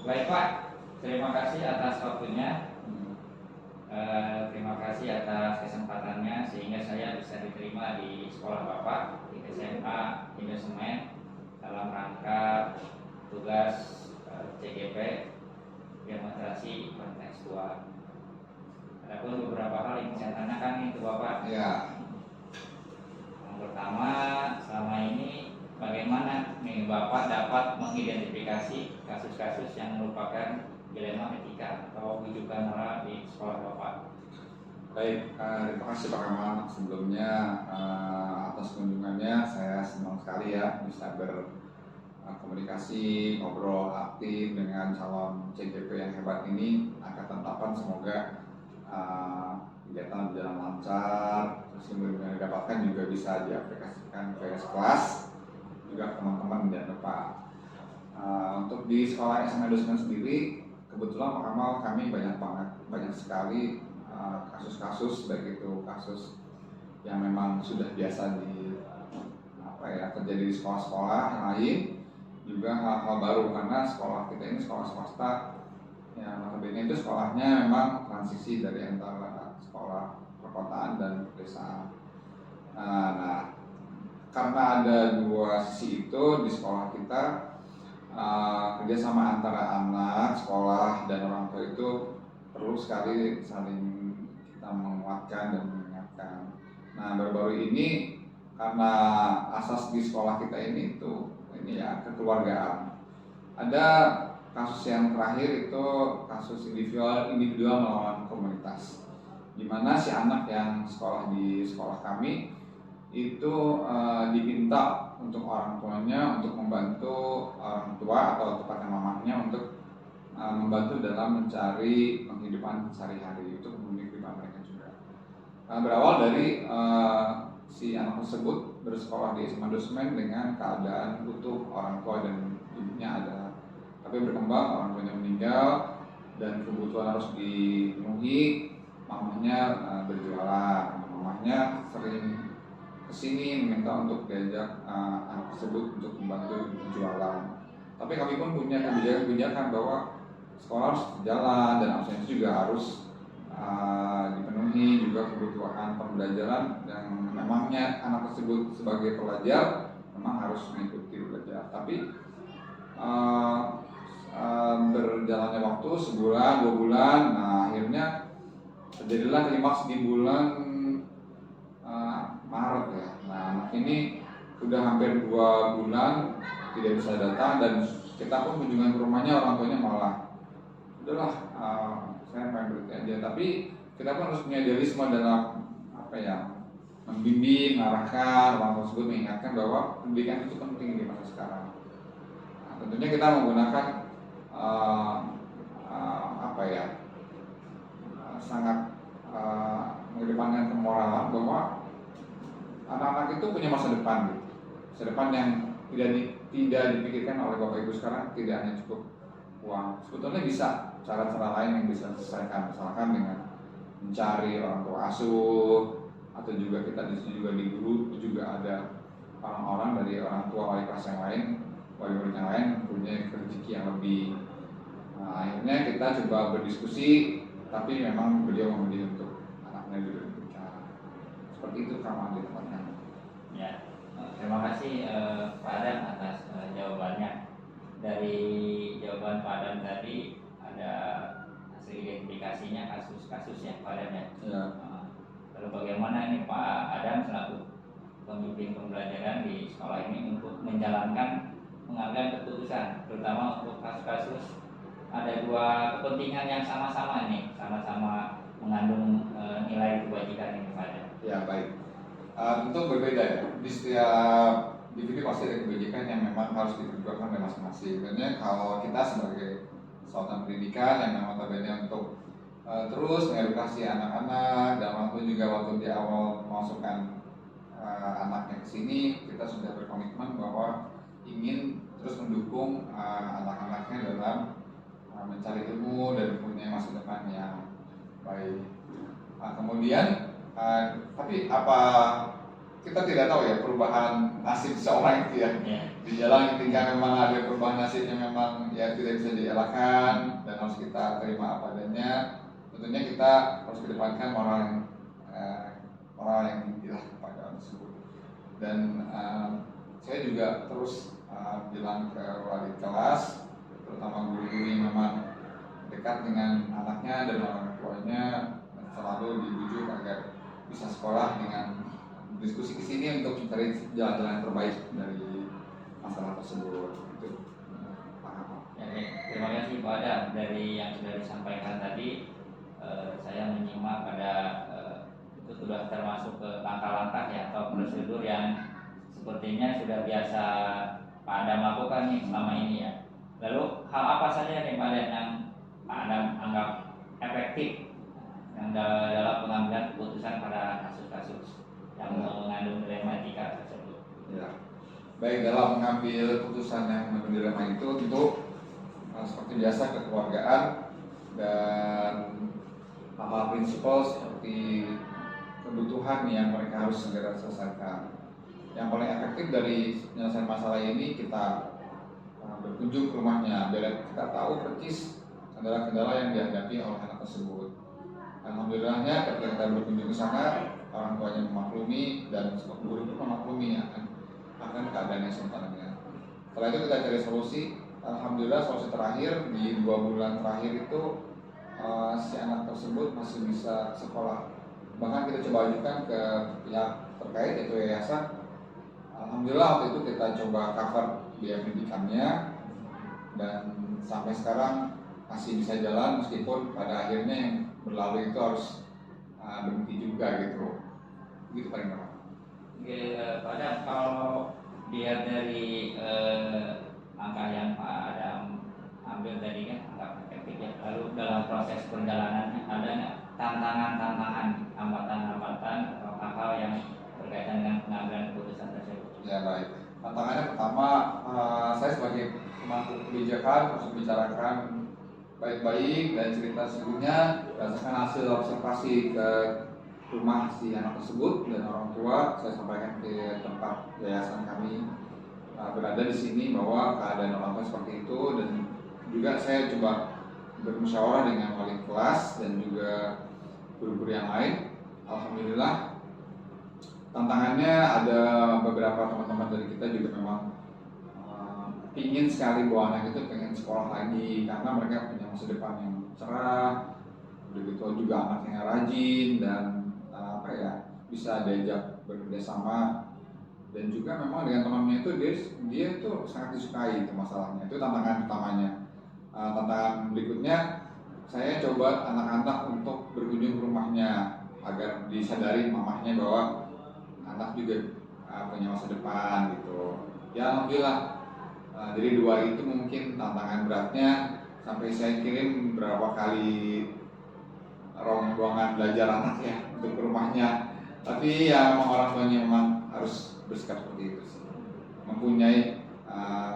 Baik Pak, terima kasih atas waktunya. Terima kasih atas kesempatannya sehingga saya bisa diterima di sekolah Bapak di SMA Indosemen dalam rangka tugas CGP demonstrasi kontekstual. Adapun beberapa hal yang saya tanyakan nih ke Bapak. Ya. Yang pertama, selama ini bagaimana nih Bapak dapat mengidentifikasi kasus-kasus yang merupakan dilema etika atau rujukan moral di sekolah Bapak? Baik, terima kasih Pak Kamal. Sebelumnya atas kunjungannya, saya senang sekali ya bisa berkomunikasi, ngobrol aktif dengan calon CGP yang hebat ini. Angkatan 8 semoga kegiatan berjalan lancar, terus kemudian didapatkan juga bisa diaplikasikan ke kelas, juga teman-teman jangan lupa. Untuk di sekolah SMA Indosemen sendiri, kebetulan Pak Kamal kami banyak sekali kasus-kasus, baik itu kasus yang memang sudah biasa terjadi di sekolah-sekolah yang lain, juga hal-hal baru karena sekolah kita ini sekolah swasta yang notabene itu sekolahnya memang transisi dari antara sekolah perkotaan dan pedesaan. Nah, karena ada dua sisi itu di sekolah kita, kerjasama antara anak, sekolah, dan orang tua itu perlu sekali saling kita menguatkan dan mengingatkan. Nah, baru-baru ini karena asas di sekolah kita ini kekeluargaan. Ada kasus yang terakhir itu kasus individual melawan komunitas, di mana si anak yang sekolah di sekolah kami itu diminta untuk orang tuanya untuk membantu orang tua atau tepatnya mamahnya untuk membantu dalam mencari penghidupan sehari-hari, untuk memenuhi kehidupan mereka juga. Berawal dari si anak tersebut bersekolah di SMA Indosemen dengan keadaan utuh, orang tua dan ibunya ada, tapi berkembang orang tuanya meninggal dan kebutuhan harus dipenuhi. Mamahnya berjualan, mamahnya sering kesini meminta untuk diajak anak tersebut untuk membantu berjualan. Tapi kami pun punya kebijakan bahwa sekolah harus berjalan dan absensi juga harus dipenuhi, juga kebutuhan pembelajaran yang memangnya anak tersebut sebagai pelajar memang harus mengikuti belajar. Tapi berjalannya waktu sebulan, 2 bulan, nah akhirnya terjadilah klimaks di bulan Maret ya. Nah, anak ini sudah hampir 2 bulan tidak bisa datang, dan kita pun kunjungan ke rumahnya, orang tuanya malah udahlah saya pengen berhenti aja. Tapi kita pun harus punya idealisme dalam membimbing, mengarahkan orang tersebut, mengingatkan bahwa pendidikan itu penting di masa sekarang. Nah, tentunya kita menggunakan sangat mengedepankan kemoralan bahwa anak-anak itu punya masa depan, masa depan yang tidak dipikirkan oleh Bapak Ibu sekarang. Tidak hanya cukup uang, sebetulnya bisa cara-cara lain yang bisa diselesaikan, misalkan dengan mencari orang tua asuh, atau juga kita di sini juga di guru juga ada orang-orang dari orang tua wali kelas yang lain, wali murid yang lain punya rezeki yang lebih. Nah, akhirnya kita coba berdiskusi, tapi memang beliau memilih untuk anaknya juga berbicara. Seperti itu Kamal di tempatnya. Ya, terima kasih Pak Adam atas jawabannya. Dari jawaban Pak Adam tadi ada hasil identifikasinya kasus-kasus ya Pak Adam ya. Lalu bagaimana ini Pak Adam selaku pemimpin pembelajaran di sekolah ini untuk menjalankan pengambilan keputusan, terutama untuk kasus-kasus ada dua kepentingan yang sama-sama nih, sama-sama mengandung nilai kebajikan ini Pak Adam. Ya, baik. Tentu berbeda ya. Di setiap individu pasti ada kebajikan yang memang harus diperjuangkan oleh masing-masing. Sebenarnya kalau kita sebagai satuan pendidikan yang memang notabene untuk terus mengedukasi anak-anak, dan waktu juga waktu di awal memasukkan anaknya ke sini, kita sudah berkomitmen bahwa ingin terus mendukung anak-anaknya dalam mencari ilmu dan punya masa depan yang baik. Kemudian tapi apa kita tidak tahu ya perubahan nasib seorang itu ya. Di jalan ketika memang ada perubahan nasib yang memang ya tidak bisa dielakkan dan harus kita terima apa adanya, tentunya kita harus kedepankan moral yang tinggi lah kepada orang tersebut. Dan saya juga terus bilang ke wali kelas, terutama guru-guru yang memang dekat dengan anaknya dan orang tuanya, selalu dibujuk agar bisa sekolah dengan diskusi ke sini untuk mencari jalan-jalan terbaik dari masalah tersebut. Itu paham. Ya, terima kasih Pak Adam. Dari yang sudah disampaikan tadi, saya menyimak itu sudah termasuk ke langkah-langkah ya atau prosedur yang sepertinya sudah biasa Pak Adam lakukan nih selama ini ya. Lalu hal apa saja nih Pak Adam yang Pak Adam anggap efektif yang dalam pengambilan keputusan pada kasus-kasus yang mengandung dilematika tersebut? Ya. Baik, dalam mengambil keputusan yang mengandung dilema itu tentu seperti biasa kekeluargaan dan hal-hal prinsipal seperti kebutuhan yang mereka harus segera selesaikan. Yang paling efektif dari penyelesaian masalah ini kita berkunjung ke rumahnya biar kita tahu persis kendala-kendala yang dihadapi oleh anak tersebut. Alhamdulillahnya ketika kita berkunjung ke sana, orang tuanya memaklumi dan guru pun memaklumi akan keadaan yang sebenarnya. Setelah itu kita cari solusi. Alhamdulillah solusi terakhir di 2 bulan terakhir itu si anak tersebut masih bisa sekolah. Bahkan kita coba ajukan ke pihak terkait yaitu yayasan. Alhamdulillah waktu itu kita coba cover biaya pendidikannya dan sampai sekarang masih bisa jalan meskipun pada akhirnya yang berlalu itu harus berhenti juga gitu. Begitu paling banyak. Oke, Pak Adam, kalau dilihat dari langkah yang Pak Adam ambil tadi kan anggap efektif ya. Lalu dalam proses perjalanannya ada nggak tantangan-tantangan, hambatan-hambatan atau hal-hal yang berkaitan dengan pengambilan keputusan tersebut? Ya baik. Tantangannya pertama, saya sebagai pemangku kebijakan harus membicarakan baik-baik dan cerita sesungguhnya berdasarkan hasil observasi ke rumah si anak tersebut dan orang tua. Saya sampaikan ke tempat yayasan kami berada di sini bahwa keadaan orang tua seperti itu, dan juga saya coba bermusyawarah dengan wali kelas dan juga guru-guru yang lain. Alhamdulillah tantangannya ada beberapa teman-teman dari kita juga memang ingin sekali bahwa anak itu pengen sekolah lagi karena mereka punya masa depan yang cerah, begitu juga anaknya rajin dan bisa diajak bekerja sama, dan juga memang dengan temannya itu dia tuh sangat disukai itu masalahnya. Itu tantangan utamanya. Tantangan berikutnya saya coba anak-anak untuk berkunjung ke rumahnya agar disadari mamahnya bahwa anak juga punya masa depan gitu. Ya alhamdulillah. Jadi 2 itu mungkin tantangan beratnya, sampai saya kirim berapa kali rombongan belajar anak ya untuk ke rumahnya. Tapi ya memang orang tuanya memang harus bersikap seperti itu sih, mempunyai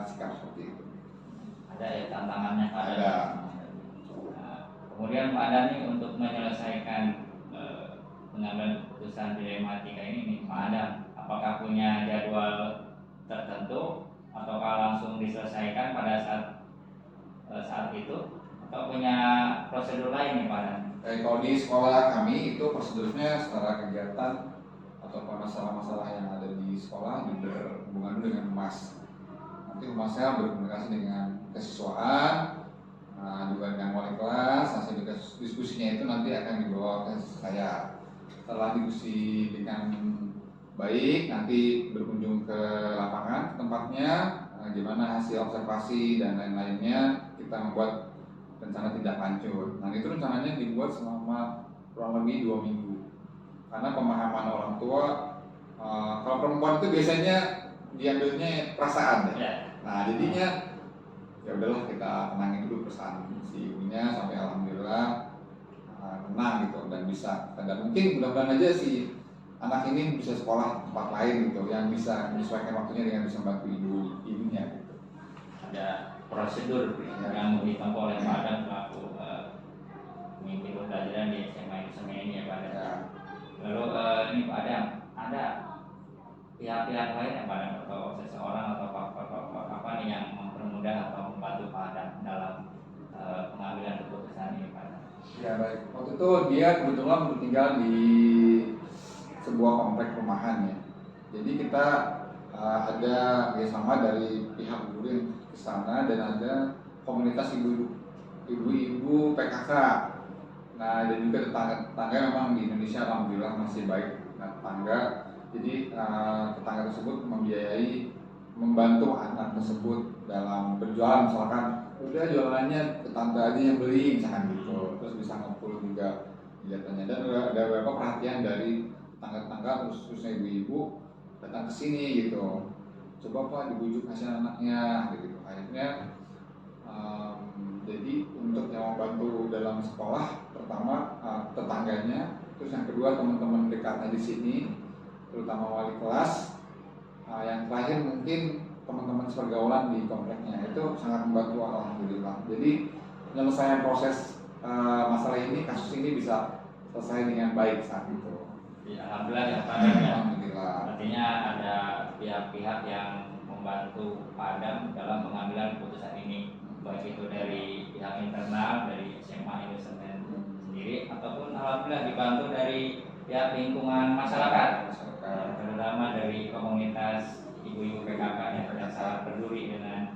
sikap seperti itu. Ada ya tantangannya Pak Adam. Ada. Kemudian Pak Adam nih untuk menyelesaikan pengambilan keputusan dilematika ini nih Pak Adam, apakah punya jadwal tertentu ataukah langsung diselesaikan pada saat itu atau punya prosedur lain nih Pak Adam? Kalau di sekolah kami itu prosedurnya secara kegiatan atau masalah-masalah yang ada di sekolah berhubungan dengan humas. Nanti humasnya berkomunikasi dengan kesiswaan, juga dengan wali kelas. Hasil diskusinya itu nanti akan dibawa ke saya. Setelah diskusi dengan baik, nanti berkunjung ke lapangan tempatnya, gimana hasil observasi dan lain-lainnya, kita membuat rencana tindak lanjut. Nah itu rencananya dibuat selama kurang lebih 2 minggu. Karena pemahaman orang tua, kalau perempuan itu biasanya diambilnya perasaan ya. Nah jadinya ya udahlah kita tenangin dulu perasaan si ibunya sampai alhamdulillah tenang gitu dan bisa. Dan mungkin mudah-mudahan aja si anak ini bisa sekolah tempat lain gitu yang bisa menyesuaikan waktunya dengan bisa membantu ibunya gitu. Ada prosedur yang ditempuh oleh Pak Adam selaku pemimpin pembelajaran di SMA ini ya Pak Adam. Lalu ini Pak Adam, ada pihak-pihak lain yang pada atau seseorang atau apa nih yang mempermudah atau membantu Pak Adam dalam pengambilan keputusan ini Pak Adam? Ya baik, waktu itu dia kebetulan tinggal di sebuah komplek perumahan ya. Jadi kita ada kerjasama dari pihak guru yang ke sana dan ada komunitas ibu-ibu PKK. Nah dan juga tetangga memang di Indonesia alhamdulillah masih baik. Nah tetangga, jadi tetangga tersebut membantu anak tersebut dalam berjualan, misalkan udah jualannya ke tante aja yang beli misalkan gitu, terus bisa ngumpul juga kegiatannya. Dan ada beberapa perhatian dari tetangga-tetangga khususnya ibu-ibu datang ke sini gitu, coba Pak dibujuk kasihan anaknya gitu. Akhirnya jadi untuk yang membantu dalam sekolah pertama tetangganya, terus yang kedua teman-teman dekatnya di sini terutama wali kelas, yang terakhir mungkin teman-teman sepergaulan di kompleknya, itu sangat membantu alhamdulillah. Jadi penyelesaian proses masalah ini, kasus ini bisa selesai dengan baik saat itu. Ya, alhamdulillah ya Pak Adam ya. Alhamdulillah. Artinya ada pihak-pihak yang membantu Pak Adam dalam pengambilan keputusan ini, baik itu dari pihak internal dari SMA Indosemen sendiri ataupun alhamdulillah dibantu dari pihak lingkungan masyarakat, terutama dari komunitas ibu-ibu PKK yang sangat peduli dengan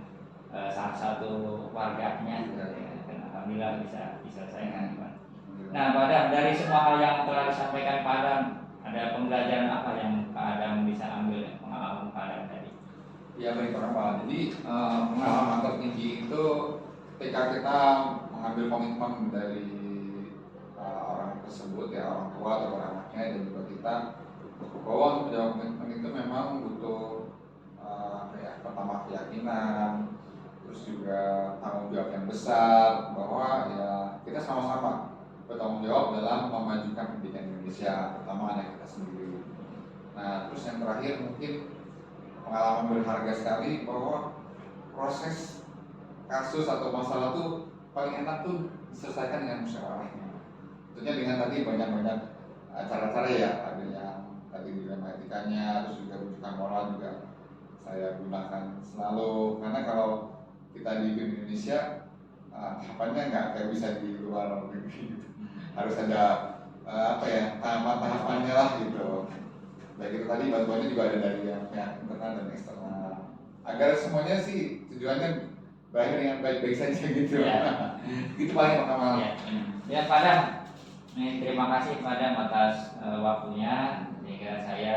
salah satu warganya, dan alhamdulillah bisa diselesaikan Pak. Nah Pak Adam, dari semua hal yang telah disampaikan Pak Adam, ada pembelajaran apa yang Pak Adam bisa ambil pengalaman Pak Adam tadi? Ya baik Pak Ramal. Jadi pengalaman tertinggi itu ketika kita mengambil komitmen dari orang tersebut ya, orang tua atau anaknya dan juga kita, bahwa untuk menjawab komitmen itu memang butuh pertama keyakinan, terus juga tanggung jawab yang besar, bahwa ya kita sama-sama bertanggung jawab dalam memajukan pendidikan Indonesia, terutama anak kita sendiri. Nah, terus yang terakhir mungkin pengalaman berharga sekali, bahwa proses kasus atau masalah tuh paling enak tuh diselesaikan dengan musyawarah. Tentunya dengan tadi banyak-banyak cara-cara ya, ada yang tadi dilema etikanya, terus juga rujukan moral juga saya gunakan selalu, karena kalau kita di Indonesia tahapannya nggak kayak bisa di luar negeri gitu. Harus ada tahapan-tahapannya lah gitu. Baik itu tadi bantuannya juga ada dari yang pihak internal dan eksternal, agar semuanya sih tujuannya berakhir dengan baik-baik saja gitu. Ya. Itu paling pertama. Ya Pak Adam, terima kasih Pak Adam atas waktunya sehingga saya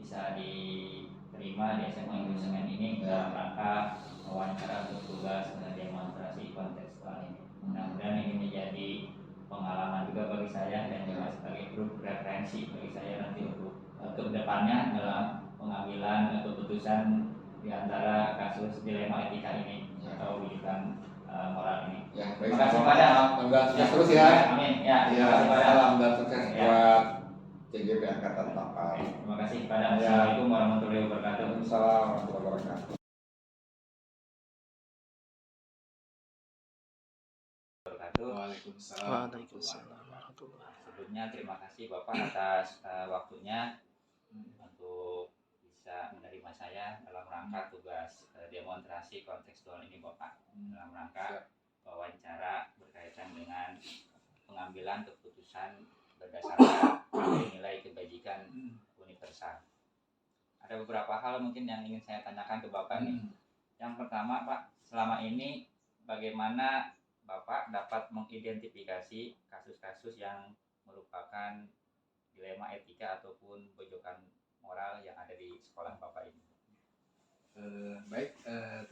bisa diterima di SMA Indosemen ini dalam rangka wawancara untuk tugas demonstrasi kontekstual ini. Mudah-mudahan ini menjadi pengalaman juga bagi saya dan juga sebagai grup referensi bagi saya nanti untuk kedepannya dalam pengambilan keputusan di antara kasus dilema etika ini atau rujukan moral ini. Ya, terima kasih Pak Adam. Semoga sukses terus ya. Amin. Ya, terima kasih Pak Adam. Salam dan sukses buat CGP Angkatan 8. Terima kasih Pak Adam. Assalamualaikum warahmatullahi wabarakatuh. Waalaikumsalam warahmatullahi wabarakatuh. Waalaikumsalam. Sebelumnya terima kasih Bapak atas waktunya untuk bisa menerima saya dalam rangka tugas demonstrasi kontekstual ini Bapak, dalam rangka wawancara berkaitan dengan pengambilan keputusan berdasarkan nilai kebajikan universal. Ada beberapa hal mungkin yang ingin saya tanyakan ke Bapak nih. Yang pertama Pak, selama ini bagaimana Bapak dapat mengidentifikasi kasus-kasus yang merupakan dilema etika ataupun pojokan moral yang ada di sekolah Bapak ini? Baik,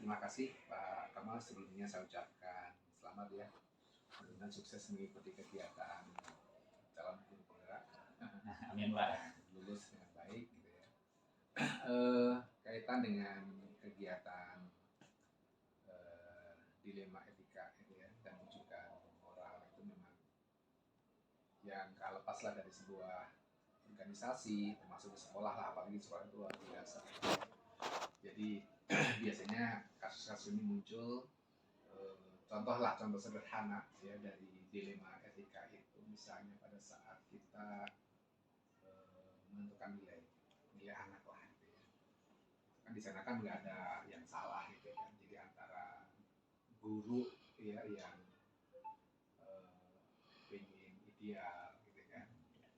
terima kasih Pak Kamal. Sebelumnya saya ucapkan selamat ya, dan sukses mengikuti kegiatan calon guru penggerak. Amin Pak. Lulus dengan baik gitu ya. Kaitan dengan kegiatan dilema etika gitu ya, dan rujukan moral itu memang yang gak lepas lah dari sebuah organisasi, termasuk di sekolah lah, apalagi sekolah itu luar biasa. Jadi biasanya kasus-kasus ini muncul, contoh sederhana ya dari dilema etika itu, misalnya pada saat kita menentukan nilai anak lah kan di sana kan nggak ada yang salah gitu kan. Jadi antara guru ya yang pengen ideal gitu kan, ya,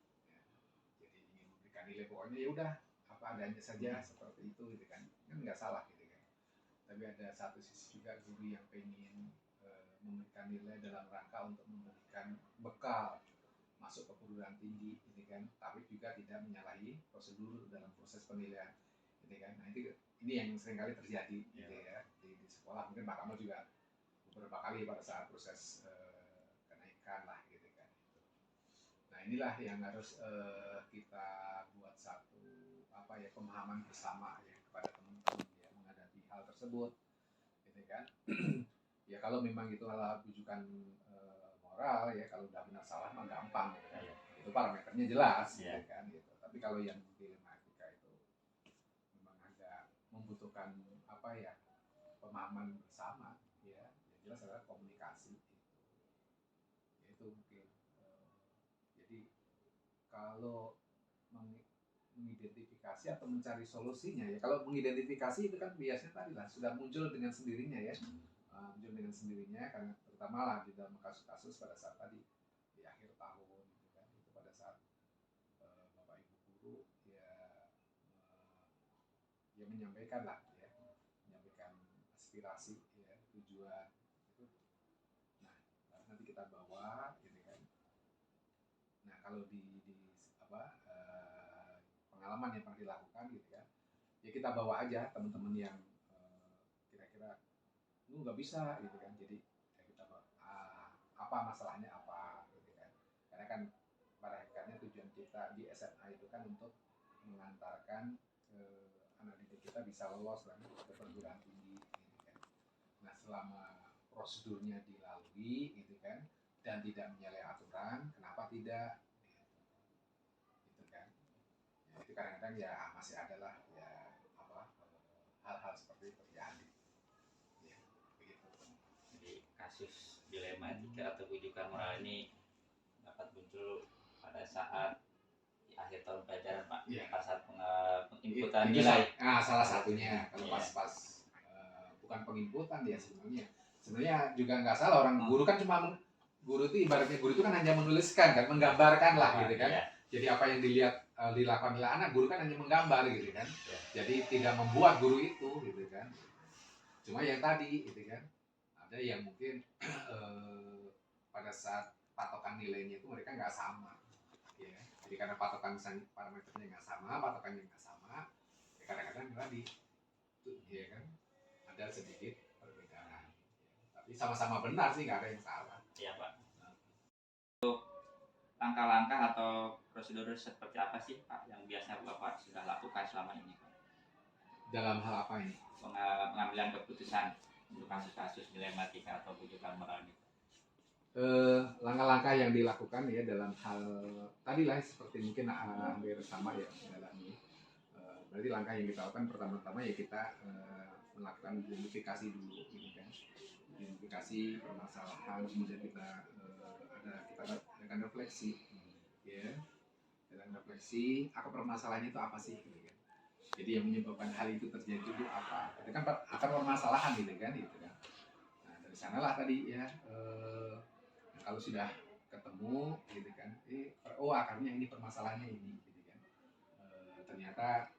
jadi ingin memberikan nilai pokoknya ya udah apa adanya saja seperti itu gitu kan nggak salah gitu kan. Tapi ada satu sisi juga guru yang pengen memberikan nilai dalam rangka untuk memberikan bekal masuk ke perguruan tinggi gitu kan, tapi juga tidak menyalahi prosedur dalam proses penilaian gitu kan. Nah ini yang seringkali terjadi gitu ya di sekolah. Mungkin Pak Kamal juga beberapa kali pada saat proses kenaikan lah gitu kan. Nah inilah yang harus kita buat satu apa ya pemahaman bersama ya kepada teman-teman ya menghadapi hal tersebut gitu kan. Ya kalau memang itu adalah rujukan moral ya, kalau udah benar salah mah gampang gitu kan. Itu parameternya jelas gitu kan gitu. Tapi kalau yang dilematika itu memang agak membutuhkan apa ya pemahaman bersama ya. Yang jelas adalah komunikasi gitu. Ya itu mungkin jadi kalau mengidentifikasi atau mencari solusinya ya, kalau mengidentifikasi itu kan biasanya tadi lah sudah muncul dengan sendirinya ya, muncul dengan sendirinya karena terutama lah di dalam kasus-kasus pada saat tadi di akhir tahun gitu kan, itu pada saat bapak ibu guru ya ya menyampaikan lah ya, menyampaikan aspirasi ya tujuan itu. Nah nanti kita bawa gitu kan. Nah kalau di apa pengalaman yang pernah dilakukan gitu kan, ya kita bawa aja teman-teman yang kira-kira lu nggak bisa gitu kan. Jadi ya kita bawa apa masalahnya apa gitu kan. Karena kan pada hakikatnya tujuan kita di SMA itu kan untuk mengantarkan anak didik kita bisa lolos kan ke perguruan tinggi gitu kan. Nah selama prosedurnya dilalui gitu kan dan tidak menyalahi aturan, kenapa tidak gitu kan. Ya, itu kadang-kadang ya masih adalah ya apa hal-hal seperti itu terjadi ya begitu. Jadi kasus dilema etika atau rujukan moral ini dapat muncul pada saat di akhir tahun pelajaran Pak, pada saat penginputan nilai. Salah satunya kalau pas bukan penginputan ya sebenarnya juga nggak salah. Orang guru kan cuma guru itu ibaratnya guru itu kan hanya menuliskan kan, menggambarkan lah gitu kan. Jadi apa yang dilihat dilakukan oleh anak, guru kan hanya menggambar gitu kan. Jadi tidak membuat guru itu gitu kan. Cuma yang tadi gitu kan, ada yang mungkin pada saat patokan nilainya itu mereka nggak sama ya. Jadi karena patokan parameternya nggak sama, patokannya nggak sama, ya kadang-kadang tadi ya kan ada sedikit perbedaan ya. Tapi sama-sama benar sih, nggak ada yang salah. Iya Pak. Langkah-langkah atau prosedur seperti apa sih Pak yang biasa Bapak sudah lakukan selama ini Pak? Dalam hal apa ini? Pengambilan keputusan untuk kasus-kasus dilematika atau rujukan moral ini. Langkah-langkah yang dilakukan ya dalam hal tadi lah seperti mungkin hampir sama ya dalam ini. Berarti langkah yang kita lakukan pertama-tama ya kita melakukan identifikasi dulu gitu kan. Identifikasi permasalahan, kemudian kita akan refleksi ya. Dan refleksi akar permasalahannya itu apa sih gitu kan. Jadi yang menyebabkan hal itu terjadi itu apa? Itu kan akar permasalahan gitu kan. Nah dari sanalah tadi ya kalau sudah ketemu gitu kan, akarnya ini permasalahannya ini gitu kan. Ternyata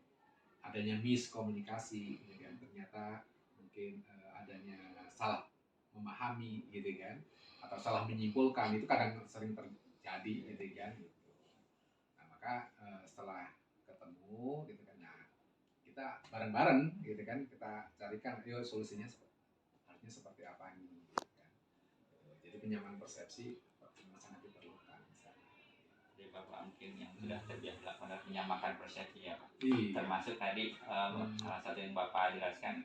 adanya miskomunikasi gitu kan, ternyata mungkin adanya salah memahami gitu kan, atau salah menyimpulkan, itu kadang sering terjadi gitu kan. Nah maka setelah ketemu gitu kan, nah kita bareng-bareng gitu kan, kita carikan ayo solusinya harusnya seperti apa nih gitu kan. Jadi penyamaan persepsi sangat diperlukan misalnya. Jadi Bapak mungkin yang sudah terbiasa lakukan menyamakan persepsi ya Pak. Iya. Termasuk tadi salah satu yang Bapak jelaskan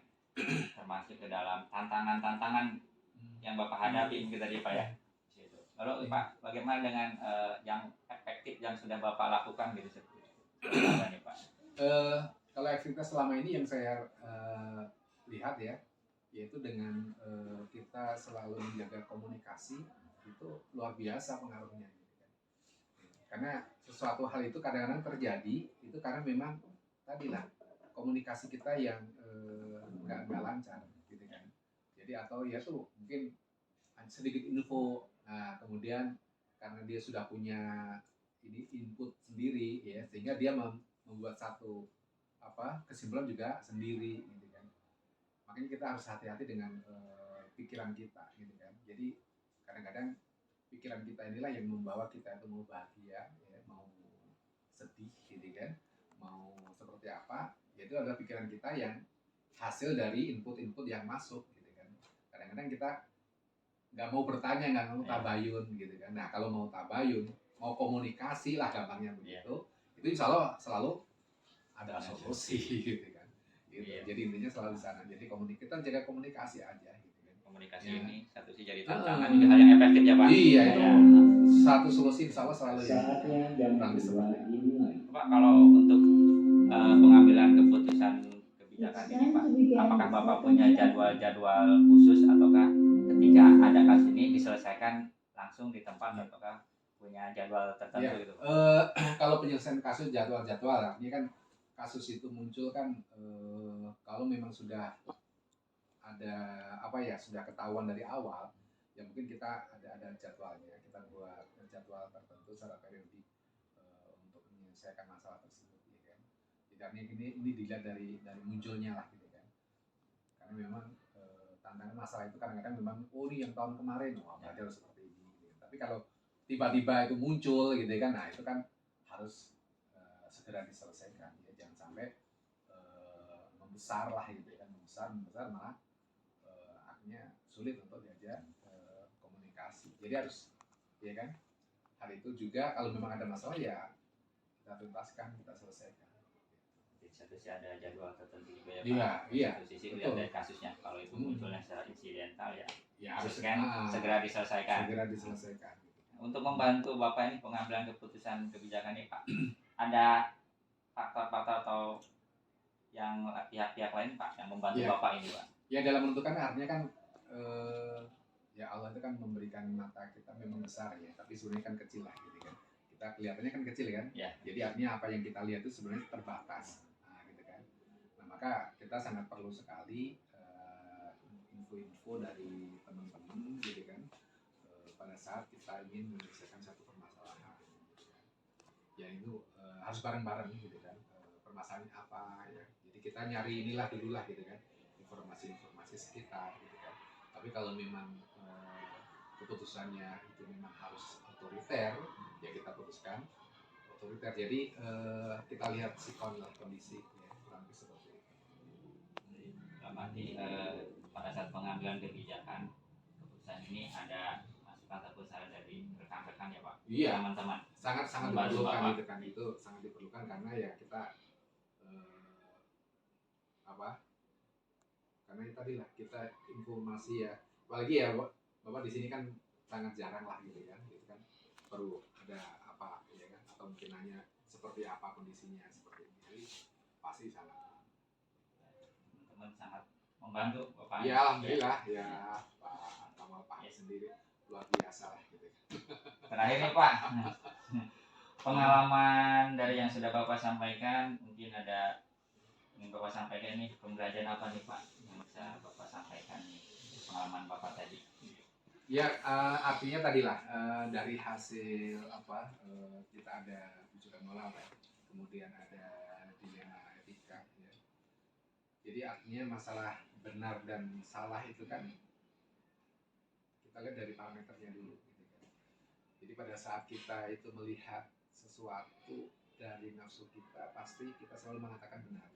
termasuk ke dalam tantangan-tantangan yang Bapak hadapi gitu tadi Pak ya. Lalu Pak, bagaimana dengan yang efektif yang sudah Bapak lakukan gitu seperti nih Pak? Kalau aktivitas selama ini yang saya lihat ya, yaitu dengan kita selalu menjaga komunikasi itu luar biasa pengaruhnya gitu kan. Karena sesuatu hal itu kadang-kadang terjadi itu karena memang tadi lah komunikasi kita yang nggak lancar gitu kan. Jadi atau ya tuh mungkin sedikit info, nah kemudian karena dia sudah punya ini input sendiri ya, sehingga dia membuat satu kesimpulan juga sendiri gitu kan. Makanya kita harus hati-hati dengan pikiran kita gitu kan. Jadi kadang-kadang pikiran kita inilah yang membawa kita itu mau bahagia ya, mau sedih gitu kan, mau seperti apa, yaitu adalah pikiran kita yang hasil dari input-input yang masuk gitu kan. Kadang-kadang kita nggak mau bertanya, nggak mau tabayun gitu kan. Nah kalau mau tabayun, mau komunikasi lah gampangnya begitu, itu insya Allah selalu ada solusi gitu kan. Gitu. Jadi intinya selalu di sana. Jadi kita jaga komunikasi aja gitu kan. Komunikasi ini satu sih jadi tantangan juga hal yang efektif ya Pak. Iya itu satu solusi insya Allah selalu yang kurang seperti itu. Pak, kalau untuk pengambilan keputusan kebijakan ini Pak, apakah Bapak punya jadwal-jadwal khusus ataukah ketika ada kasus ini diselesaikan langsung di tempat ataukah punya jadwal tertentu gitu? Kalau penyelesaian kasus jadwal-jadwal, ini kan kasus itu muncul kan kalau memang sudah ada sudah ketahuan dari awal, ya mungkin kita ada jadwalnya, kita buat jadwal tertentu secara periodik untuk menyelesaikan masalah tersebut, ya kan. Tidaknya ini dilihat dari munculnya lah gitu kan. Karena memang tantangan masalah itu kadang-kadang memang ini yang tahun kemarin berarti harus seperti ini. Gitu. Tapi kalau tiba-tiba itu muncul gitu kan, nah itu kan harus segera diselesaikan ya, jangan sampai membesar lah gitu kan, membesar malah akhirnya sulit untuk diajak komunikasi. Jadi harus ya kan, hal itu juga kalau memang ada masalah ya kita tuntaskan, kita selesaikan. Di satu sisi ada jadwal tertentu juga ya Pak. Iya. Di satu sisi lihat dari kasusnya, kalau itu munculnya secara insidental ya harus kan segera diselesaikan. Untuk membantu Bapak ini pengambilan keputusan kebijakan ini Pak, ada faktor-faktor atau yang pihak-pihak lain Pak yang membantu Bapak ini Pak? Ya dalam menentukan artinya kan ya Allah itu kan memberikan mata kita memang besar ya, tapi sebenarnya kan kecil lah gitu kan. Kita kelihatannya kan kecil kan, jadi artinya apa yang kita lihat itu sebenarnya terbatas, gitu kan. Nah maka kita sangat perlu sekali info-info dari teman-teman gitu kan, pada saat kita ingin menyelesaikan satu permasalahan. Ya itu harus bareng-bareng gitu kan, permasalahannya apa ya. Jadi kita nyari inilah dulu lah gitu kan, informasi sekitar gitu kan. Tapi kalau memang keputusannya itu memang harus otoriter, ya kita putuskan otoriter. Jadi kita lihat kondisi ya, kurang lebih seperti itu. Berarti pada saat pengambilan kebijakan keputusan ini ada masukan ataupun saran dari rekan-rekan ya Pak? Iya. Teman-teman. Sangat diperlukan itu kan, itu sangat diperlukan karena ya kita karena itu tadi lah kita informasi ya, apalagi ya Bapak di sini kan sangat jarang lah gitu kan, perlu ada apa ya kan, atau mungkin nanya seperti apa kondisinya seperti ini, jadi pasti sangat teman sangat membantu Bapak. Ya alhamdulillah ya Pak Kamal Pak sendiri luar biasa lah gitu. Terakhir nih Pak, pengalaman dari yang sudah Bapak sampaikan, mungkin ada yang Bapak sampaikan nih, pembelajaran apa nih Pak yang bisa Bapak sampaikan nih, pengalaman Bapak tadi? Ya artinya tadilah dari hasil kita ada rujukan moral ya, kemudian ada dilema etika ya. Jadi artinya masalah benar dan salah itu kan kita lihat dari parameternya dulu gitu kan. Jadi pada saat kita itu melihat sesuatu dari nafsu kita, pasti kita selalu mengatakan benar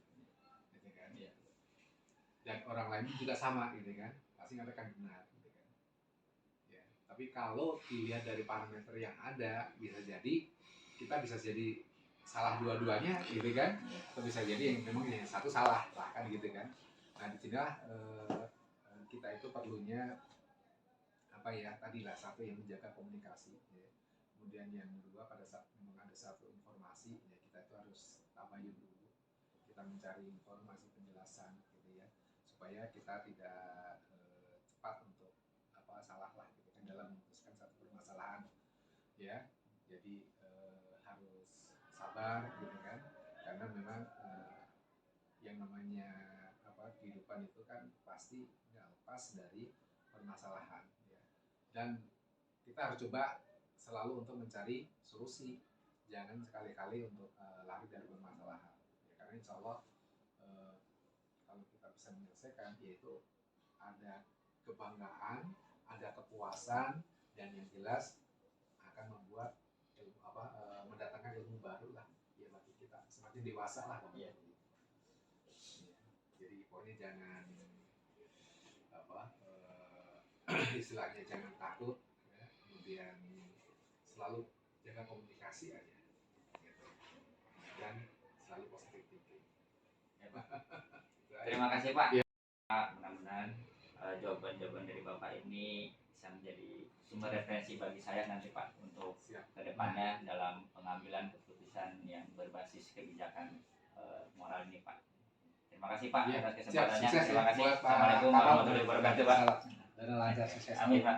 gitu kan. Ya. Dan orang lain juga sama gitu kan, pasti mengatakan benar gitu kan. Ya. Tapi kalau dilihat dari parameter yang ada, bisa jadi kita bisa jadi salah dua-duanya gitu kan, atau bisa jadi yang memang yang satu salah lah kan gitu kan. Nah di sini kita itu perlunya tadilah satu yang menjaga komunikasi ya. Kemudian yang kedua pada saat memang ada satu informasi ya, kita itu harus tabayun dulu, kita mencari informasi penjelasan gitu ya, supaya kita tidak cepat untuk salah lah gitu kan dalam memutuskan satu permasalahan ya. Jadi harus sabar gitu kan, karena memang yang kehidupan itu kan pasti nggak lepas dari permasalahan ya. Dan kita harus coba selalu untuk mencari solusi, jangan sekali-kali untuk lari dari permasalahan ya, karena insya Allah kalau kita bisa menyelesaikan, yaitu ada kebanggaan, ada kepuasan, dan yang jelas akan membuat mendatangkan ilmu baru lah ya bagi kita, semakin dewasa lah Iya. ya. Jadi pokoknya jangan istilahnya jangan takut ya. Kemudian selalu jaga komunikasi aja gitu. Dan selalu positif thinking Ya, Pak. Terima kasih Pak. Iya. Mudah-mudahan jawaban-jawaban dari Bapak ini bisa menjadi sumber referensi bagi saya nanti Pak untuk kedepannya dalam pengambilan keputusan yang berbasis kebijakan moral ini Pak. Terima kasih Pak Ya, atas kesempatannya. sukses Terima ya kasih. buat Pak Assalamualaikum Karol. warahmatullahi wabarakatuh Pak. Dan lancar sukses. Amin Pak.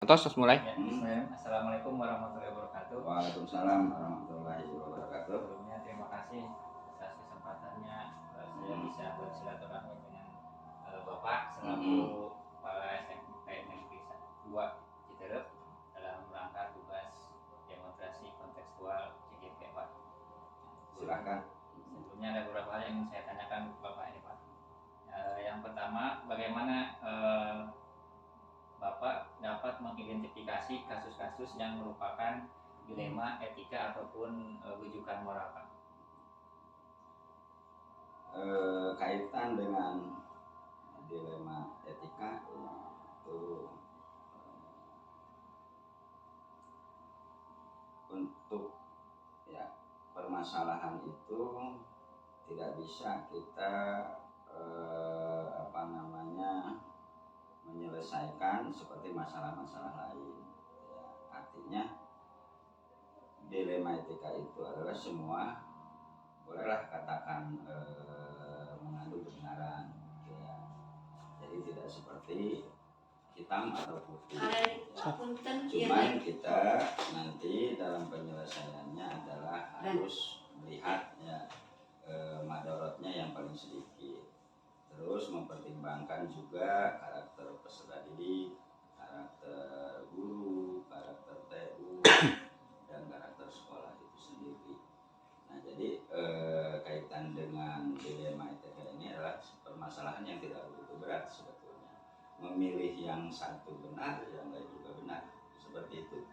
Terus mulai. Ya, bismillah. Assalamualaikum warahmatullahi wabarakatuh. Waalaikumsalam warahmatullahi wabarakatuh. Sebelumnya terima kasih atas kesempatannya saya bisa bersilaturahmi dengan Bapak selaku Kepala SMP Negeri 2 Citerep dalam rangka tugas demonstrasi kontekstual CGP Pak. Silakan. Sebelumnya ada beberapa hal yang ingin saya tanyakan ke Bapak ini Pak. Yang pertama, bagaimana Bapak dapat mengidentifikasi kasus-kasus yang merupakan dilema etika ataupun rujukan moral Pak? Kaitan dengan dilema etika ya, itu untuk ya permasalahan itu tidak bisa kita menyelesaikan seperti masalah-masalah lain ya, artinya dilema etika itu adalah semua bolehlah katakan mengandung kebenaran ya. Jadi tidak seperti hitam atau putih ya. Cuman kita nanti dalam penyelesaiannya adalah harus melihat ya madorotnya yang paling sedikit, terus mempertimbangkan juga karakter peserta didik, karakter guru, karakter TU dan karakter sekolah itu sendiri. Nah jadi kaitan dengan dilema etika ini adalah permasalahan yang tidak begitu berat sebetulnya. Memilih yang satu benar, yang lain juga benar, seperti itu.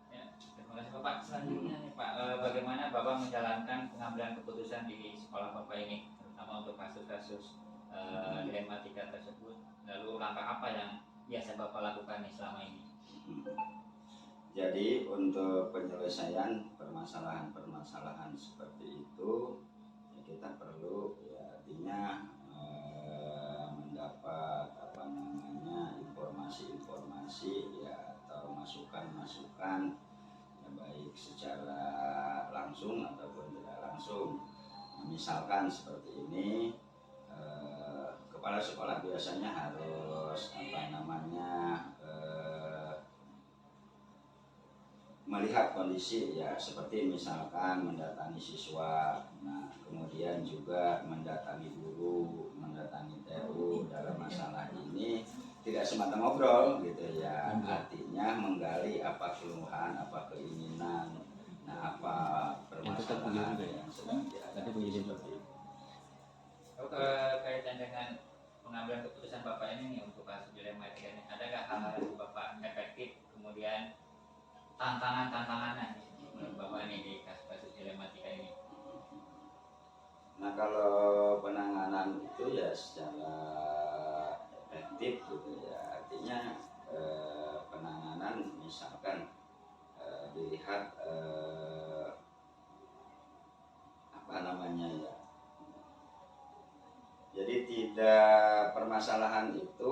Ya, terima kasih Bapak. Selanjutnya nih Pak, bagaimana Bapak menjalankan pengambilan keputusan di sekolah Bapak ini, terutama untuk kasus-kasus dilematika tersebut? Lalu langkah apa yang biasa Bapak lakukan nih selama ini? Jadi untuk penyelesaian permasalahan-permasalahan seperti itu ya kita perlu ya artinya mendapat informasi-informasi ya atau masukan-masukan ya, baik secara langsung ataupun tidak langsung. Misalkan seperti ini kepala sekolah biasanya harus melihat kondisi ya seperti misalkan mendatangi siswa, nah kemudian juga mendatangi guru, mendatangi TU dalam masalah ini tidak semata ngobrol gitu ya, artinya menggali apa keluhan, apa keinginan, nah apa permasalahan yang sedang dihadapi seperti itu. Kaitan dengan pengambilan keputusan Bapak ini nih untuk kasus dilema etika ini, ada nggak hal-hal yang Bapak efektif kemudian tantangan-tantangannya menurut Bapak ini di kasus-kasus dilematika ini? Nah kalau penanganan itu ya secara efektif gitu ya, artinya penanganan misalkan dilihat ya, jadi tidak permasalahan itu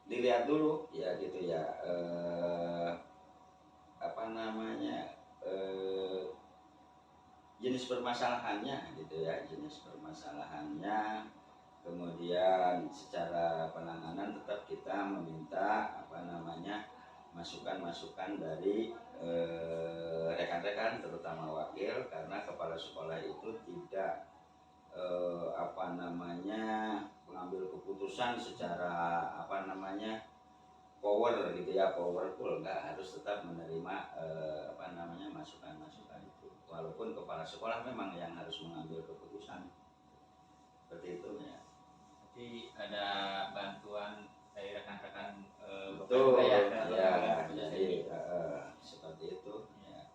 dilihat dulu ya gitu ya jenis permasalahannya gitu ya, jenis permasalahannya, kemudian secara penanganan tetap kita meminta masukan-masukan dari rekan-rekan terutama wakil, karena kepala sekolah itu tidak mengambil keputusan secara power gitu ya, powerful, enggak, harus tetap menerima masukan-masukan itu, walaupun kepala sekolah memang yang harus mengambil keputusan seperti itu ya. Jadi ada bantuan dari rekan-rekan Betul ya, jadi seperti itu ya.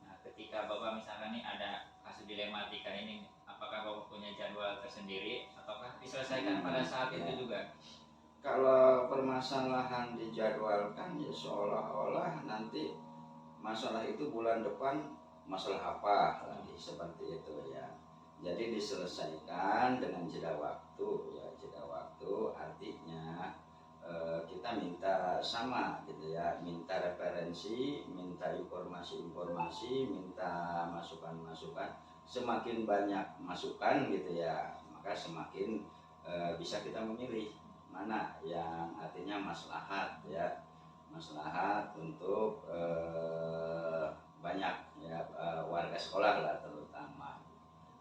Nah, ketika Bapak misalkan nih ada kasus dilematika ini, apakah Bapak punya jadwal tersendiri ataukah diselesaikan pada saat itu juga? Kalau permasalahan dijadwalkan ya seolah-olah nanti masalah itu bulan depan masalah apa lagi, seperti itu ya. Jadi diselesaikan dengan jeda waktu ya, jeda waktu artinya kita minta sama gitu ya, minta referensi, minta informasi-informasi, minta masukan-masukan. Semakin banyak masukan gitu ya, maka semakin bisa kita memilih mana yang artinya maslahat ya, maslahat untuk banyak ya, warga sekolah lah terutama.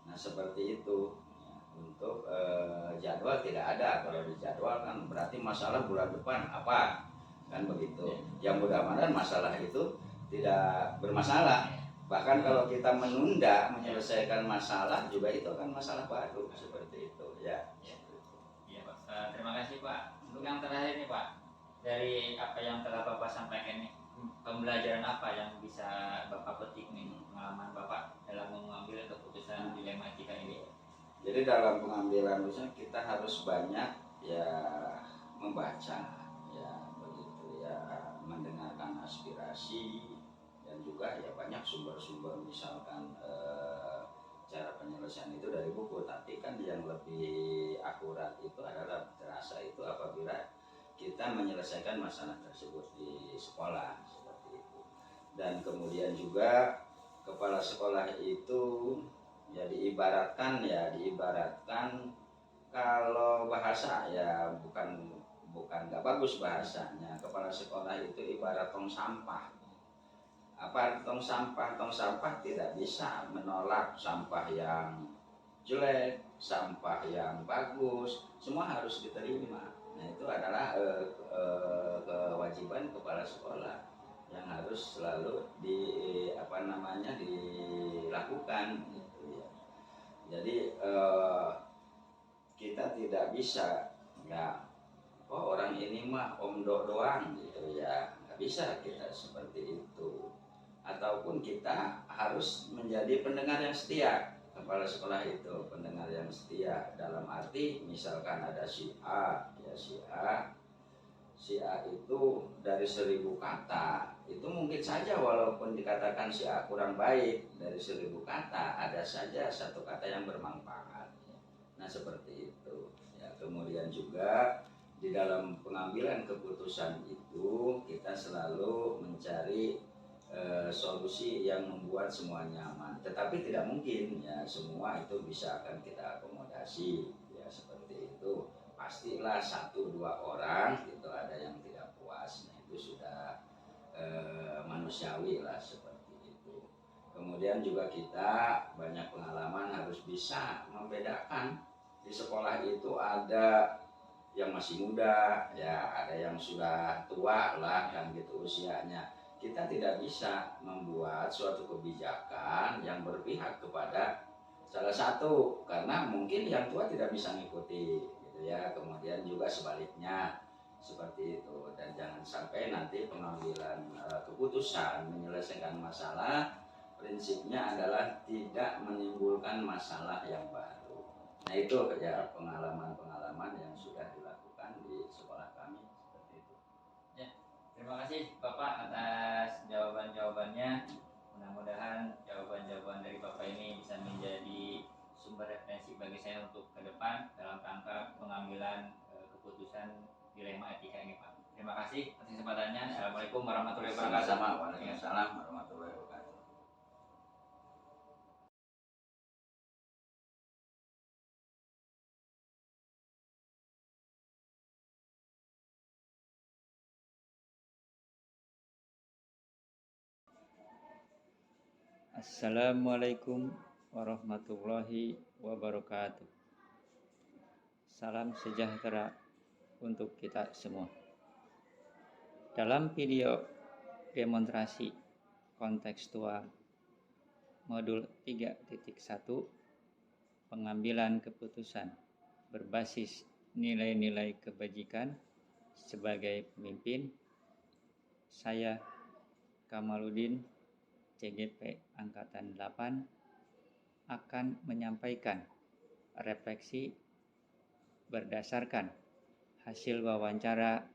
Nah seperti itu ya. Untuk jadwal tidak ada, kalau dijadwal kan berarti masalah bulan depan apa kan begitu. Yang mudah-mudahan masalah itu tidak bermasalah. Bahkan kalau kita menunda menyelesaikan masalah juga itu akan masalah baru, seperti itu ya. Iya Pak. Terima kasih Pak. Untuk yang terakhir nih Pak, dari apa yang telah Bapak sampaikan nih, pembelajaran apa yang bisa Bapak petik nih, pengalaman Bapak dalam mengambil keputusan dilematika ini? Jadi dalam pengambilan keputusan kita harus banyak ya membaca ya begitu ya, mendengarkan aspirasi, dan juga ya banyak sumber-sumber, misalkan cara penyelesaian itu dari buku, tapi kan yang lebih akurat itu adalah terasa itu apabila kita menyelesaikan masalah tersebut di sekolah, seperti itu. Dan kemudian juga kepala sekolah itu ya diibaratkan kalau bahasa ya bukan nggak bagus bahasanya. Kepala sekolah itu ibarat tong sampah. Apa tong sampah tidak bisa menolak sampah yang jelek, sampah yang bagus, semua harus diterima. Nah itu adalah kewajiban kepala sekolah yang harus selalu dilakukan gitu ya. Jadi kita tidak bisa ya, oh orang ini mah omdo doang gitu ya, nggak bisa kita seperti itu. Ataupun kita harus menjadi pendengar yang setia. Kepala sekolah itu pendengar yang setia dalam arti misalkan ada si A ya, si A itu dari 1000 kata itu mungkin saja walaupun dikatakan si A kurang baik, dari 1000 kata ada saja satu kata yang bermanfaat. Nah seperti itu ya. Kemudian juga di dalam pengambilan keputusan itu kita selalu mencari solusi yang membuat semua nyaman. Tetapi tidak mungkin ya semua itu bisa akan kita akomodasi ya, seperti itu. Pastilah 1-2 orang itu ada yang tidak puas. Nah itu sudah manusiawi lah, seperti itu. Kemudian juga kita banyak pengalaman harus bisa membedakan di sekolah itu ada yang masih muda ya, ada yang sudah tua lah kan gitu usianya. Kita tidak bisa membuat suatu kebijakan yang berpihak kepada salah satu, karena mungkin yang tua tidak bisa mengikuti gitu ya. Kemudian juga sebaliknya seperti itu. Dan jangan sampai nanti pengambilan keputusan menyelesaikan masalah prinsipnya adalah tidak menimbulkan masalah yang baru. Nah itu ya pengalaman-pengalaman yang sudah dilakukan di sekolah kami, seperti itu. Ya, terima kasih Bapak atas jawaban-jawabannya. Mudah-mudahan jawaban-jawaban dari Bapak ini bisa menjadi sumber referensi bagi saya untuk ke depan dalam rangka pengambilan keputusan dilema etika ini Pak. Terima kasih atas kesempatannya. Assalamualaikum warahmatullahi wabarakatuh. Sama-sama. Waalaikumsalam warahmatullahi wabarakatuh. Assalamualaikum warahmatullahi wabarakatuh. Salam sejahtera untuk kita semua. Dalam video demonstrasi kontekstual modul 3.1 pengambilan keputusan berbasis nilai-nilai kebajikan sebagai pemimpin, saya Kamaluddin CGP Angkatan 8 akan menyampaikan refleksi berdasarkan hasil wawancara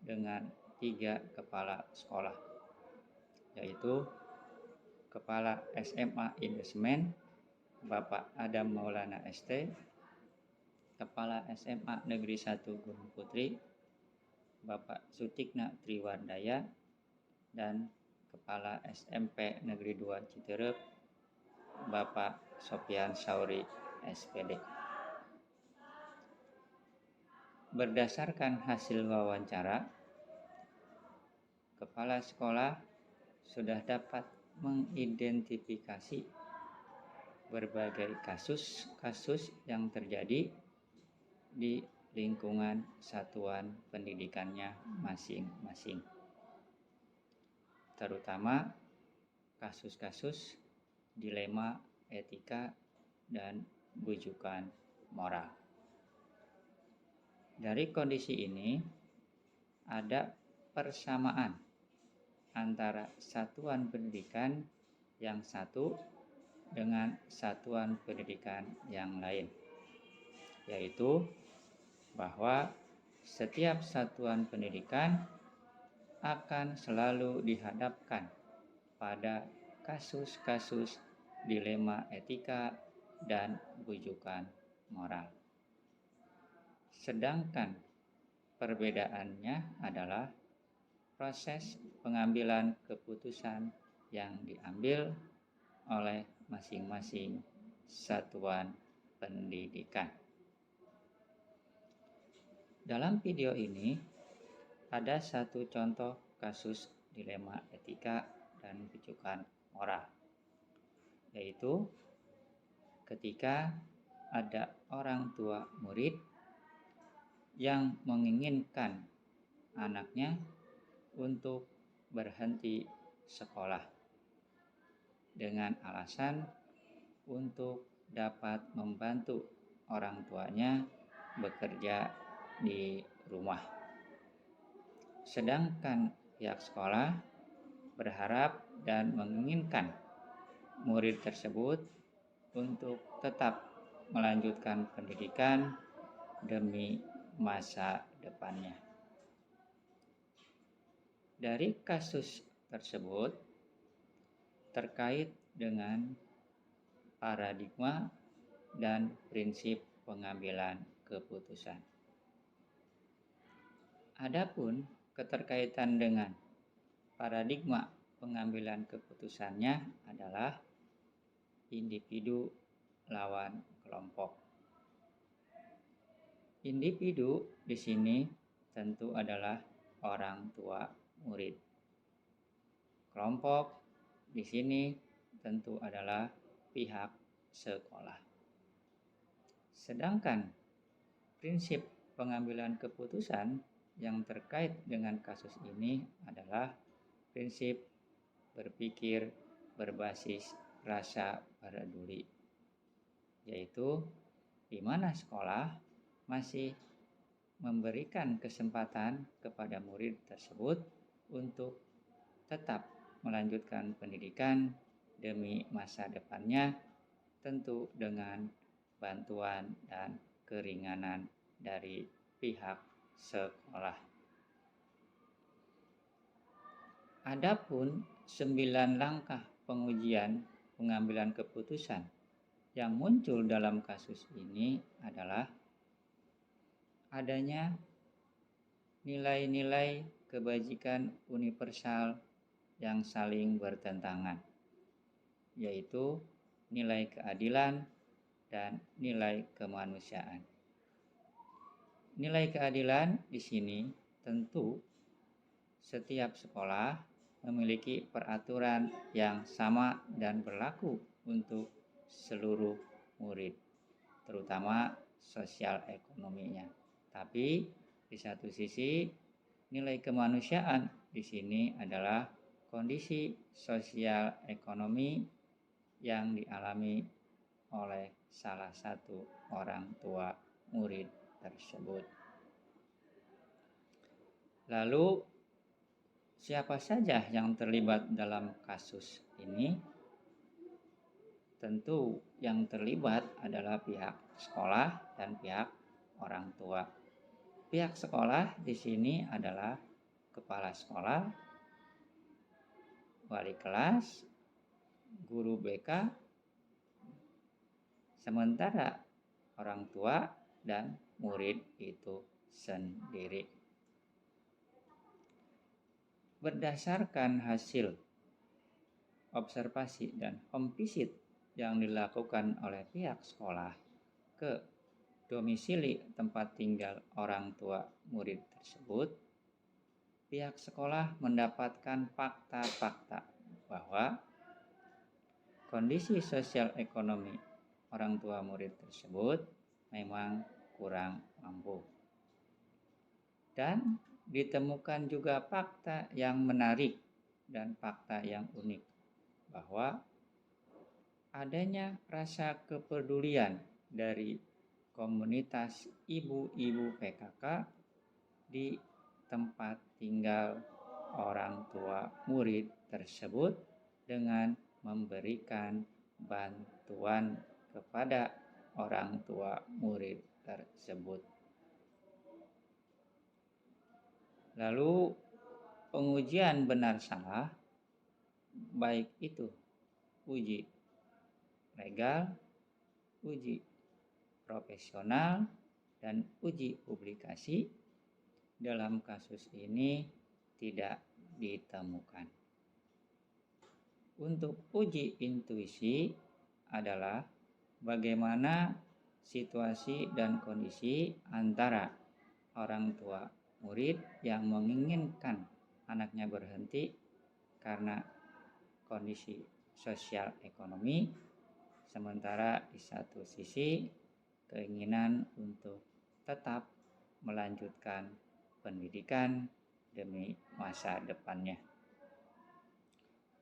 dengan 3 kepala sekolah, yaitu Kepala SMA Investment Bapak Adam Maulana ST, Kepala SMA Negeri 1 Gunung Putri Bapak Sutikna Triwardaya, dan Kepala SMP Negeri 2 Citerep Bapak Sofian Sauri SPD. Berdasarkan hasil wawancara, kepala sekolah sudah dapat mengidentifikasi berbagai kasus-kasus yang terjadi di lingkungan satuan pendidikannya masing-masing, terutama kasus-kasus dilema etika dan bujukan moral. Dari kondisi ini, ada persamaan antara satuan pendidikan yang satu dengan satuan pendidikan yang lain, yaitu bahwa setiap satuan pendidikan akan selalu dihadapkan pada kasus-kasus dilema etika dan bujukan moral. Sedangkan perbedaannya adalah proses pengambilan keputusan yang diambil oleh masing-masing satuan pendidikan. Dalam video ini ada satu contoh kasus dilema etika dan bujukan moral, yaitu ketika ada orang tua murid yang menginginkan anaknya untuk berhenti sekolah dengan alasan untuk dapat membantu orang tuanya bekerja di rumah. Sedangkan pihak sekolah berharap dan menginginkan murid tersebut untuk tetap melanjutkan pendidikan demi masa depannya. Dari kasus tersebut terkait dengan paradigma dan prinsip pengambilan keputusan. Adapun keterkaitan dengan paradigma pengambilan keputusannya adalah individu lawan kelompok. Individu di sini tentu adalah orang tua murid. Kelompok di sini tentu adalah pihak sekolah. Sedangkan prinsip pengambilan keputusan yang terkait dengan kasus ini adalah prinsip berpikir berbasis rasa peduli, yaitu di mana sekolah masih memberikan kesempatan kepada murid tersebut untuk tetap melanjutkan pendidikan demi masa depannya, tentu dengan bantuan dan keringanan dari pihak sekolah. Adapun 9 langkah pengujian pengambilan keputusan yang muncul dalam kasus ini adalah adanya nilai-nilai kebajikan universal yang saling bertentangan, yaitu nilai keadilan dan nilai kemanusiaan. Nilai keadilan di sini tentu setiap sekolah memiliki peraturan yang sama dan berlaku untuk seluruh murid, terutama sosial ekonominya. Tapi di satu sisi nilai kemanusiaan di sini adalah kondisi sosial ekonomi yang dialami oleh salah satu orang tua murid tersebut. Lalu siapa saja yang terlibat dalam kasus ini? Tentu yang terlibat adalah pihak sekolah dan pihak orang tua. Pihak sekolah di sini adalah kepala sekolah, wali kelas, guru BK, sementara orang tua dan murid itu sendiri. Berdasarkan hasil observasi dan home visit yang dilakukan oleh pihak sekolah ke domisili tempat tinggal orang tua murid tersebut, pihak sekolah mendapatkan fakta-fakta bahwa kondisi sosial ekonomi orang tua murid tersebut memang kurang mampu. Dan ditemukan juga fakta yang menarik dan fakta yang unik bahwa adanya rasa kepedulian dari komunitas ibu-ibu PKK di tempat tinggal orang tua murid tersebut dengan memberikan bantuan kepada orang tua murid tersebut. Lalu pengujian benar salah, baik itu uji legal, uji profesional, dan uji publikasi dalam kasus ini tidak ditemukan. Untuk uji intuisi adalah bagaimana situasi dan kondisi antara orang tua murid yang menginginkan anaknya berhenti karena kondisi sosial ekonomi, sementara di satu sisi keinginan untuk tetap melanjutkan pendidikan demi masa depannya.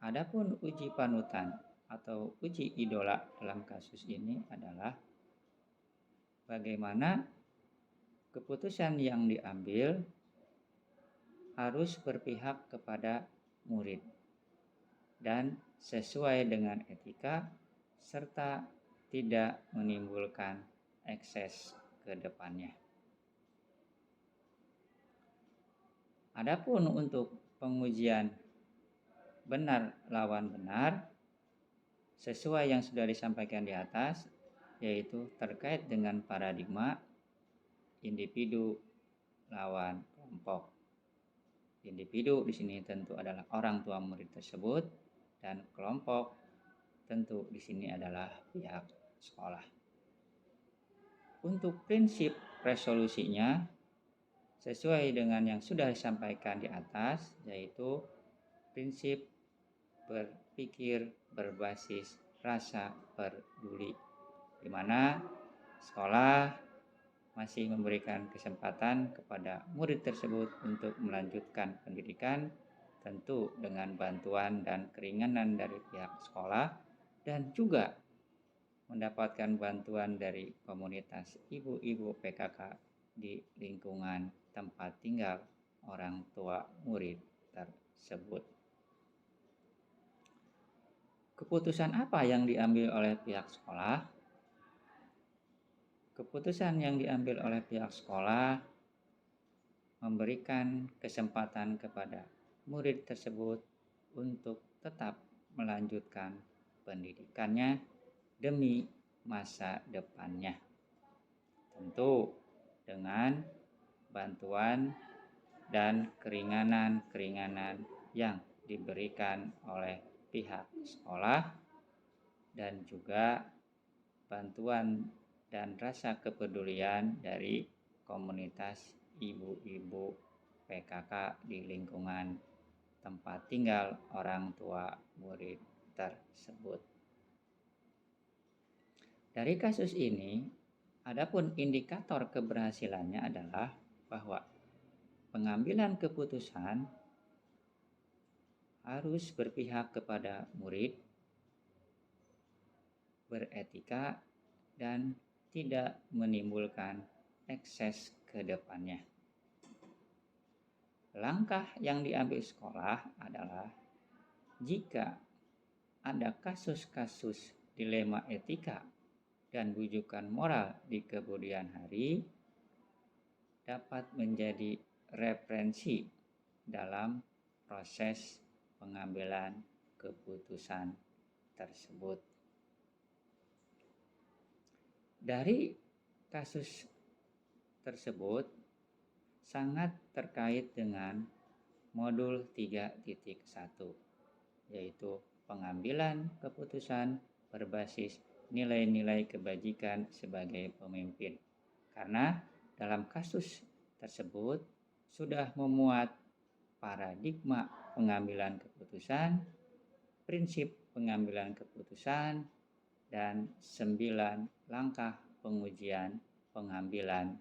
Adapun uji panutan atau uji idola dalam kasus ini adalah bagaimana keputusan yang diambil harus berpihak kepada murid dan sesuai dengan etika serta tidak menimbulkan ekses ke depannya. Adapun untuk pengujian benar lawan benar sesuai yang sudah disampaikan di atas, yaitu terkait dengan paradigma individu lawan kelompok. Individu di sini tentu adalah orang tua murid tersebut dan kelompok tentu di sini adalah pihak sekolah. Untuk prinsip resolusinya sesuai dengan yang sudah disampaikan di atas, yaitu prinsip berpikir berbasis rasa peduli, di mana sekolah masih memberikan kesempatan kepada murid tersebut untuk melanjutkan pendidikan, tentu dengan bantuan dan keringanan dari pihak sekolah, dan juga mendapatkan bantuan dari komunitas ibu-ibu PKK di lingkungan tempat tinggal orang tua murid tersebut. Keputusan apa yang diambil oleh pihak sekolah? Keputusan yang diambil oleh pihak sekolah memberikan kesempatan kepada murid tersebut untuk tetap melanjutkan pendidikannya demi masa depannya. Tentu dengan bantuan dan keringanan-keringanan yang diberikan oleh pihak sekolah dan juga bantuan dan rasa kepedulian dari komunitas ibu-ibu PKK di lingkungan tempat tinggal orang tua murid tersebut. Dari kasus ini, adapun indikator keberhasilannya adalah bahwa pengambilan keputusan harus berpihak kepada murid, beretika, dan tidak menimbulkan ekses ke depannya. Langkah yang diambil sekolah adalah jika ada kasus-kasus dilema etika dan bujukan moral di kemudian hari, dapat menjadi referensi dalam proses pengambilan keputusan tersebut. Dari kasus tersebut sangat terkait dengan modul 3.1, yaitu pengambilan keputusan berbasis nilai-nilai kebajikan sebagai pemimpin. Karena dalam kasus tersebut sudah memuat paradigma pengambilan keputusan, prinsip pengambilan keputusan, dan 9 langkah pengujian pengambilan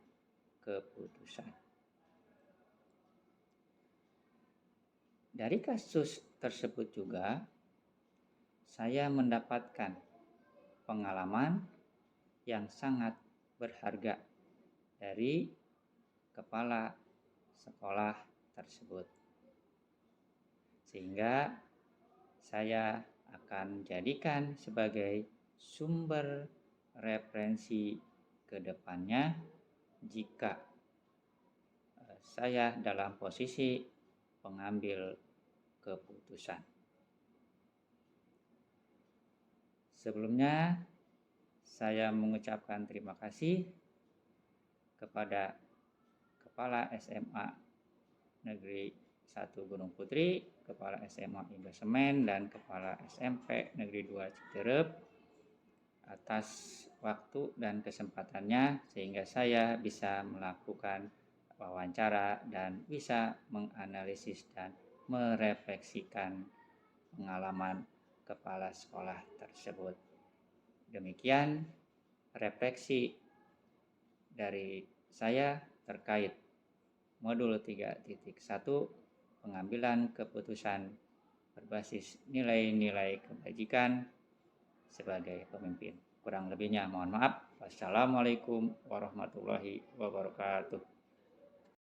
keputusan. Dari kasus tersebut juga saya mendapatkan pengalaman yang sangat berharga dari kepala sekolah tersebut, sehingga saya akan jadikan sebagai sumber referensi ke depannya jika saya dalam posisi pengambil keputusan. Sebelumnya saya mengucapkan terima kasih kepada Kepala SMA Negeri 1 Gunung Putri, Kepala SMA Indosemen, dan Kepala SMP Negeri 2 Citerep atas waktu dan kesempatannya sehingga saya bisa melakukan wawancara dan bisa menganalisis dan merefleksikan pengalaman kepala sekolah tersebut. Demikian refleksi dari saya terkait modul 3.1 pengambilan keputusan berbasis nilai-nilai kebajikan sebagai pemimpin. Kurang lebihnya mohon maaf. Wassalamualaikum warahmatullahi wabarakatuh.